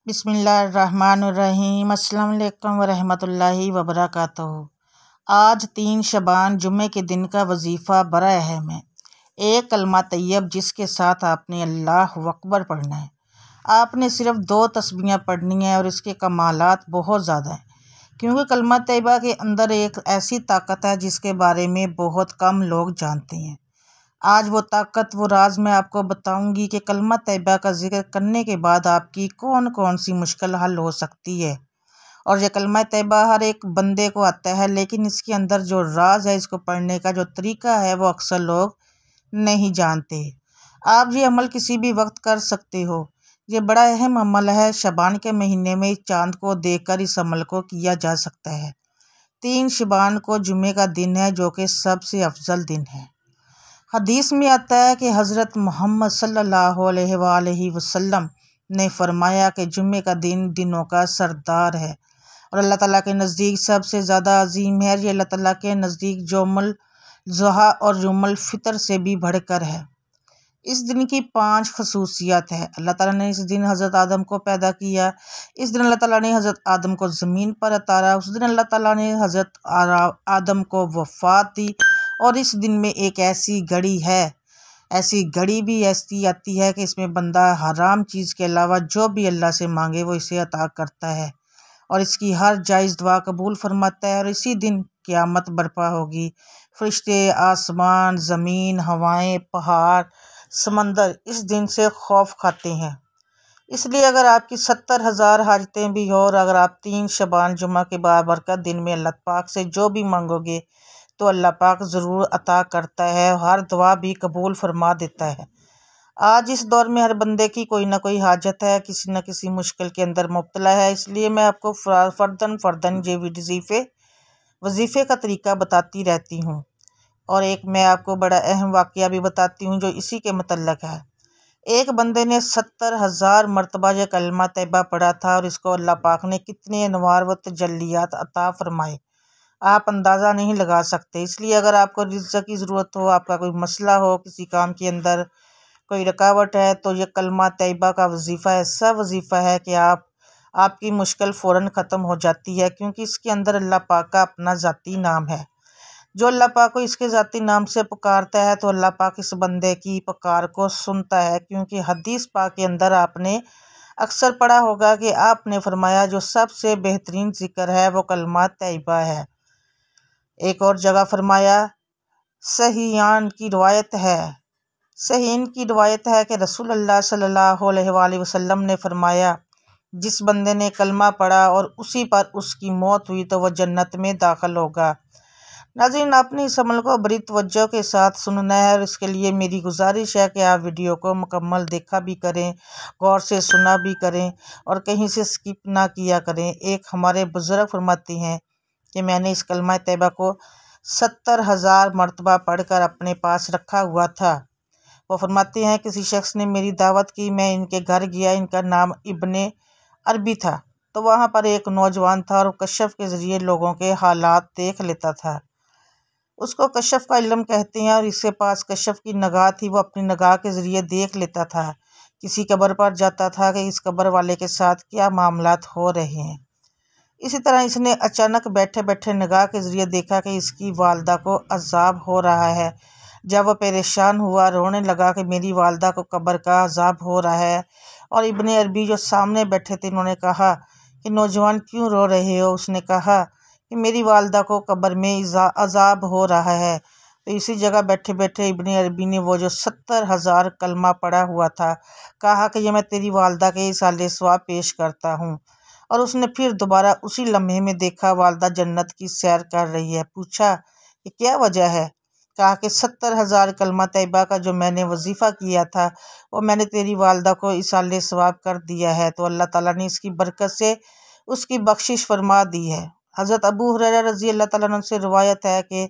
बिस्मिल्लाहिर्रहमानिर्रहीम। अस्सलाम वालेकुम वरहमतुल्लाहि वबरकातुहू। आज 3 शबान जुम्मे के दिन का वजीफ़ा बड़ा अहम है। एक कलमा तैयब जिसके साथ आपने अल्लाहु अकबर पढ़ना है। आपने सिर्फ 2 तस्बीहें पढ़नी है और इसके कमालात बहुत ज़्यादा हैं, क्योंकि कलमा तैयबा के अंदर एक ऐसी ताकत है जिसके बारे में बहुत कम लोग जानते हैं। आज वो ताकत, वो राज मैं आपको बताऊंगी कि कलमा तैयबा का जिक्र करने के बाद आपकी कौन कौन सी मुश्किल हल हो सकती है। और ये कलमा तैयबा हर एक बंदे को आता है, लेकिन इसके अंदर जो राज है, इसको पढ़ने का जो तरीका है, वो अक्सर लोग नहीं जानते। आप ये अमल किसी भी वक्त कर सकते हो। ये बड़ा अहम अमल है। शबान के महीने में चाँद को देखकर इस अमल को किया जा सकता है। 3 शबान को जुम्मे का दिन है, जो कि सबसे अफजल दिन है। हदीस में आता है कि हज़रत मोहम्मद सल्लल्लाहु अलैहि वसल्लम ने फरमाया कि जुम्मे का दिन दिनों का सरदार है और अल्लाह ताला के नज़दीक सबसे ज़्यादा अजीम है। ये अल्लाह ताला के नज़दीक यौमुल ज़ुहा और यौमुल फ़ितर से भी बढ़कर है। इस दिन की 5 खसूसियात है। अल्लाह ताला ने इस दिन हज़रत आदम को पैदा किया। इस दिन अल्लाह ताला ने हज़रत आदम को ज़मीन पर उतारा। उस दिन अल्लाह ताला ने हज़रत आदम को वफ़ात दी। और इस दिन में एक ऐसी घड़ी है, ऐसी घड़ी भी ऐसी आती है कि इसमें बंदा हराम चीज़ के अलावा जो भी अल्लाह से मांगे वो इसे अता करता है और इसकी हर जायज़ दुआ कबूल फरमाता है। और इसी दिन क़यामत बर्पा होगी। फरिश्ते, आसमान, ज़मीन, हवाएं, पहाड़, समंदर इस दिन से खौफ खाते हैं। इसलिए अगर आपकी 70,000 हाजतें भी हो और अगर आप 3 शबान जुमा के बाबरकत दिन में अल्लाह पाक से जो भी मांगोगे तो अल्लाह पाक ज़रूर अता करता है। हर दुआ भी कबूल फरमा देता है। आज इस दौर में हर बंदे की कोई ना कोई हाजत है, किसी न किसी मुश्किल के अंदर मुब्तला है। इसलिए मैं आपको फ़र्दन ये वजीफ़े का तरीका बताती रहती हूँ। और एक मैं आपको बड़ा अहम वाक़या भी बताती हूँ जो इसी के मुतल्लक़ है। एक बंदे ने 70,000 मरतबा ये कलमा तैयबा पढ़ा था और इसको अल्लाह पाक ने कितने अनवार व तजल्लियात अता फ़रमाए, आप अंदाज़ा नहीं लगा सकते। इसलिए अगर आपको रिज़्क़ की ज़रूरत हो, आपका कोई मसला हो, किसी काम के अंदर कोई रुकावट है, तो ये कलमा तैयबा का वजीफ़ा ऐसा वजीफ़ा है कि आपकी मुश्किल फ़ौरन ख़त्म हो जाती है, क्योंकि इसके अंदर अल्लाह पाक का अपना ज़ाती नाम है। जो अल्लाह पाक को इसके ज़ाती नाम से पुकारता है तो अल्लाह पाक इस बंदे की पुकार को सुनता है, क्योंकि हदीस पाक के अंदर आपने अक्सर पढ़ा होगा कि आपने फरमाया जो सबसे बेहतरीन ज़िक्र है वो कलमा तैयबा है। एक और जगह फरमाया, सहीन की रिवायत है कि रसूलुल्लाह सल्लल्लाहु अलैहि वसल्लम ने फरमाया, जिस बंदे ने कलमा पढ़ा और उसी पर उसकी मौत हुई तो वह जन्नत में दाखिल होगा। नाज़रीन, आपने इस अमल को बड़ी तवज्जो के साथ सुनना है और इसके लिए मेरी गुजारिश है कि आप वीडियो को मुकम्मल देखा भी करें, गौर से सुना भी करें और कहीं से स्किप ना किया करें। एक हमारे बुज़ुर्ग फरमाते हैं कि मैंने इस कलमा तैयबा को 70,000 मरतबा पढ़कर अपने पास रखा हुआ था। वो फरमाते हैं किसी शख्स ने मेरी दावत की, मैं इनके घर गया, इनका नाम इब्ने अरबी था। तो वहाँ पर एक नौजवान था और कशफ के ज़रिए लोगों के हालात देख लेता था। उसको कशफ का इल्म कहते हैं और इसके पास कशफ की निगाह थी। वो अपनी निगाह के ज़रिए देख लेता था। किसी कब्र पर जाता था कि इस कब्र वाले के साथ क्या मामलात हो रहे हैं। इसी तरह इसने अचानक बैठे बैठे निगाह के ज़रिए देखा कि इसकी वालदा को अज़ाब हो रहा है। जब वह परेशान हुआ, रोने लगा कि मेरी वालदा को कब्र का अज़ाब हो रहा है। और इब्ने अरबी जो सामने बैठे थे, उन्होंने कहा कि नौजवान क्यों रो रहे हो? उसने कहा कि मेरी वालदा को कब्र में अज़ाब हो रहा है। तो इसी जगह बैठे बैठे इब्ने अरबी ने वो जो 70,000 कलमा पढ़ा हुआ था, कहा कि यह मैं तेरी वालदा के इसाले सवाब पेश करता हूँ। और उसने फिर दोबारा उसी लम्हे में देखा वालदा जन्नत की सैर कर रही है। पूछा कि क्या वजह है? कहा कि 70,000 कलमा तैयबा का जो मैंने वजीफ़ा किया था वो मैंने तेरी वालदा को इसाले सवाब कर दिया है, तो अल्लाह ताला ने इसकी बरकत से उसकी बख्शिश फरमा दी है। हज़रत अबू हुरैरा रज़ी अल्लाह ताला अन्हु से रिवायत है कि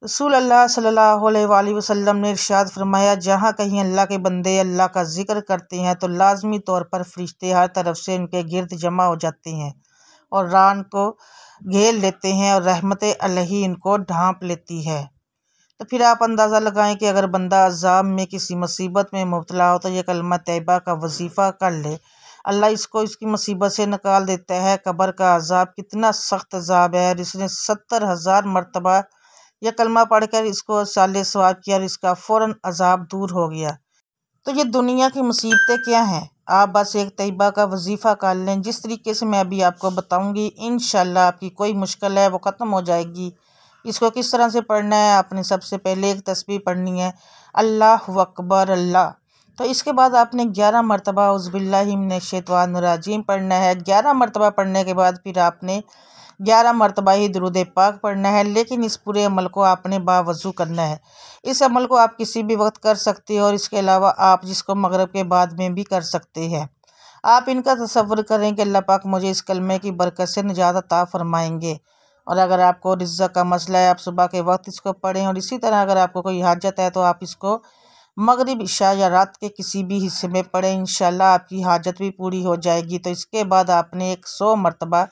रसूलुल्लाह सल्लल्लाहु अलैहि वसल्लम ने इरशाद फरमाया, जहाँ कहीं अल्लाह के बंदे अल्लाह का जिक्र करते हैं तो लाजमी तौर पर फरिश्ते हर तरफ से उनके गिर्द जमा हो जाते हैं और रान को घेर लेते हैं और रहमत अलही इनको ढांप लेती है। तो फिर आप अंदाज़ा लगाएं कि अगर बंदा अज़ाब में, किसी मुसीबत में मुब्तला हो तो ये कलमा तैयबा का वजीफ़ा कर ले। अल्लाह इसको इसकी मुसीबत से निकाल देता है। कब्र का अजाब कितना सख्त अजाब है। और इसने 70,000 मरतबा यह कलमा पढ़कर इसको साले सवाब किया और इसका फ़ौरन अजाब दूर हो गया। तो ये दुनिया की मुसीबतें क्या हैं, आप बस एक तैयबा का वजीफ़ा कर लें। जिस तरीके से मैं अभी आपको बताऊंगी, इंशाल्लाह आपकी कोई मुश्किल है वो ख़त्म हो जाएगी। इसको किस तरह से पढ़ना है, आपने सबसे पहले एक तस्बीह पढ़नी है, अल्लाहु अकबर अल्लाह। तो इसके बाद आपने 11 मरतबा औज़ुबिल्लाहि मिनश्शैतानिर्रजीम पढ़ना है। 11 मरतबा पढ़ने के बाद फिर आपने 11 मरतबा ही दुरूद पाक पढ़ना है। लेकिन इस पूरे अमल को आपने बावज़ू करना है। इस अमल को आप किसी भी वक्त कर सकते हो और इसके अलावा आप जिसको मगरिब के बाद में भी कर सकते हैं। आप इनका तसव्वुर करें कि अल्लाह पाक मुझे इस कलमे की बरकत से निजात अता फरमाएंगे। और अगर आपको रिज़्क़ का मसला है, आप सुबह के वक्त इसको पढ़ें। और इसी तरह अगर आपको कोई हाजत है तो आप इसको मगरिब इशा या रात के किसी भी हिस्से में पढ़ें, इंशाल्लाह आपकी हाजत भी पूरी हो जाएगी। तो इसके बाद आपने 100 मरतबा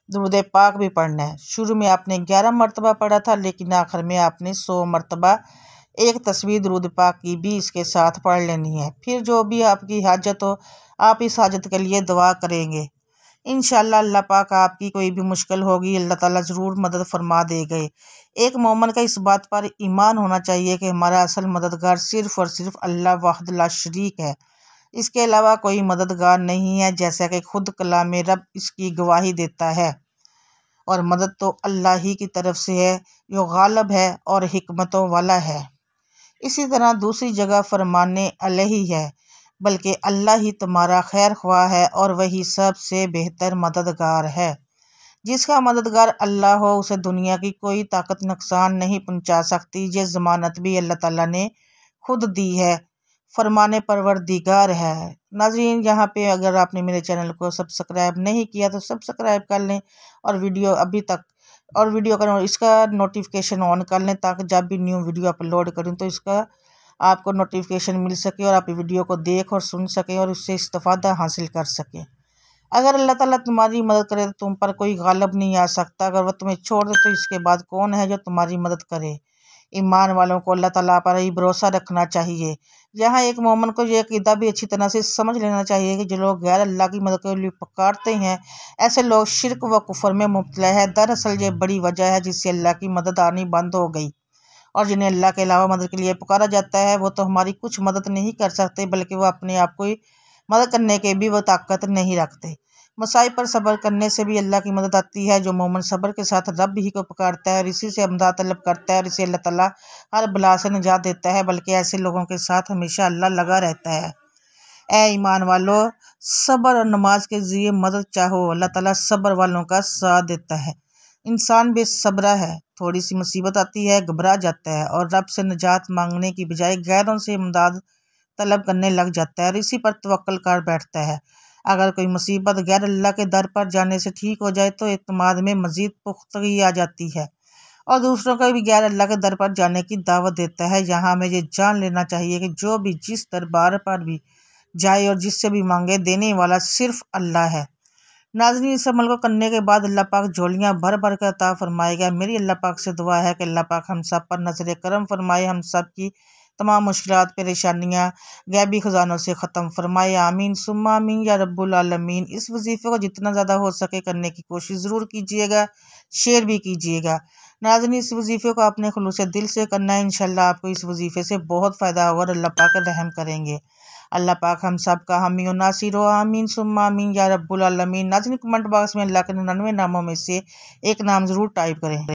दुरूद पाक भी पढ़ना है। शुरू में आपने 11 मरतबा पढ़ा था, लेकिन आखिर में आपने 100 मरतबा एक तस्बीह दुरूद पाक की भी इसके साथ पढ़ लेनी है। फिर जो भी आपकी हाजत हो, आप इस हाजत के लिए दुआ करेंगे। इंशाल्लाह अल्लाह पाक आपकी कोई भी मुश्किल होगी, अल्लाह ताला ज़रूर मदद फरमा देंगे। एक मोमिन का इस बात पर ईमान होना चाहिए कि हमारा असल मददगार सिर्फ़ और सिर्फ अल्लाह वाहिद ला शरीक है। इसके अलावा कोई मददगार नहीं है, जैसा कि खुद कलाम रब इसकी गवाही देता है। और मदद तो अल्लाह ही की तरफ से है, जो गालिब है और हिकमतों वाला है। इसी तरह दूसरी जगह फरमाने अलैहि है, बल्कि अल्लाह ही तुम्हारा खैर ख्वाह है और वही सबसे बेहतर मददगार है। जिसका मददगार अल्लाह हो उसे दुनिया की कोई ताकत नुकसान नहीं पहुंचा सकती। ये ज़मानत भी अल्लाह ताला ने खुद दी है, फरमाने परवरदिगार है। नाज़रीन, यहाँ पे अगर आपने मेरे चैनल को सब्सक्राइब नहीं किया तो सब्सक्राइब कर लें और वीडियो का इसका नोटिफिकेशन ऑन कर लें, ताकि जब भी न्यू वीडियो अपलोड करूँ तो इसका आपको नोटिफिकेशन मिल सके और आप वीडियो को देख और सुन सकें और उससे इस्तिफ़ादा हासिल कर सकें। अगर अल्लाह ताला तुम्हारी मदद करे तो तुम पर कोई गालिब नहीं आ सकता। अगर वह तुम्हें छोड़ दे तो इसके बाद कौन है जो तुम्हारी मदद करे। ईमान वालों को अल्लाह ताला पर ही भरोसा रखना चाहिए। यहाँ एक मोमिन को यह अक़ीदा भी अच्छी तरह से समझ लेना चाहिए कि जो लोग गैर अल्लाह की मदद के लिए पुकारते हैं, ऐसे लोग शिरक व कुफर में मुब्तला है। दरअसल ये बड़ी वजह है जिससे अल्लाह की मदद आनी बंद हो गई। और जिन्हें अल्लाह के अलावा मदद के लिए पुकारा जाता है, वो तो हमारी कुछ मदद नहीं कर सकते, बल्कि वो अपने आप को मदद करने के भी वो ताकत नहीं रखते। मसाइब पर सब्र करने से भी अल्लाह की मदद आती है। जो मोमिन सब्र के साथ रब ही को पुकारता है और इसी से अमदाद तलब करता है और इसे अल्लाह ताला हर बला से निजात देता है, बल्कि ऐसे लोगों के साथ हमेशा अल्लाह लगा रहता है। ए ईमान वालों, सब्र और नमाज के ज़रिए मदद चाहो, अल्लाह ताला सब्र वालों का साथ देता है। इंसान बेसब्रा है, थोड़ी सी मुसीबत आती है घबरा जाता है और रब से निजात मांगने की बजाय गैरों से इमदाद तलब करने लग जाता है और इसी पर तवक्ल कर बैठता है। अगर कोई मुसीबत गैर अल्लाह के दर पर जाने से ठीक हो जाए तो एतमाद में मज़ीद पुख्तगी आ जाती है और दूसरों को भी गैर अल्लाह के दर पर जाने की दावत देता है। यहाँ हमें ये जान लेना चाहिए कि जो भी जिस दरबार पर भी जाए और जिससे भी मांगे, देने वाला सिर्फ अल्लाह है। नाज़रीन, इस अमल को करने के बाद अल्लाह पाक झोलियाँ भर भर कर अता फरमाएगा। मेरी अल्लाह पाक से दुआ है कि अल्लाह पाक हम सब पर नज़र करम फरमाए, हम सब की तमाम मुश्किलात परेशानियाँ गैबी ख़जानों से ख़त्म फरमाए। आमीन सुम्मा आमीन या रब्बुल आलमीन। इस वजीफ़े को जितना ज़्यादा हो सके करने की कोशिश ज़रूर कीजिएगा, शेयर भी कीजिएगा। नाज़रीन, इस वजीफ़े को अपने खुलूस दिल से करना है, इंशाल्लाह आपको इस वजीफ़े से बहुत फ़ायदा होगा और अल्लाह पाक रहम करेंगे। अल्लाह पाक हम सब का हामी और नासिर हो। आमीन सुम्मा आमीन या रब्बुल आलमीन। नाज़रीन, कमेंट बॉक्स में अल्लाह के 99 नामों में से एक नाम ज़रूर टाइप करें।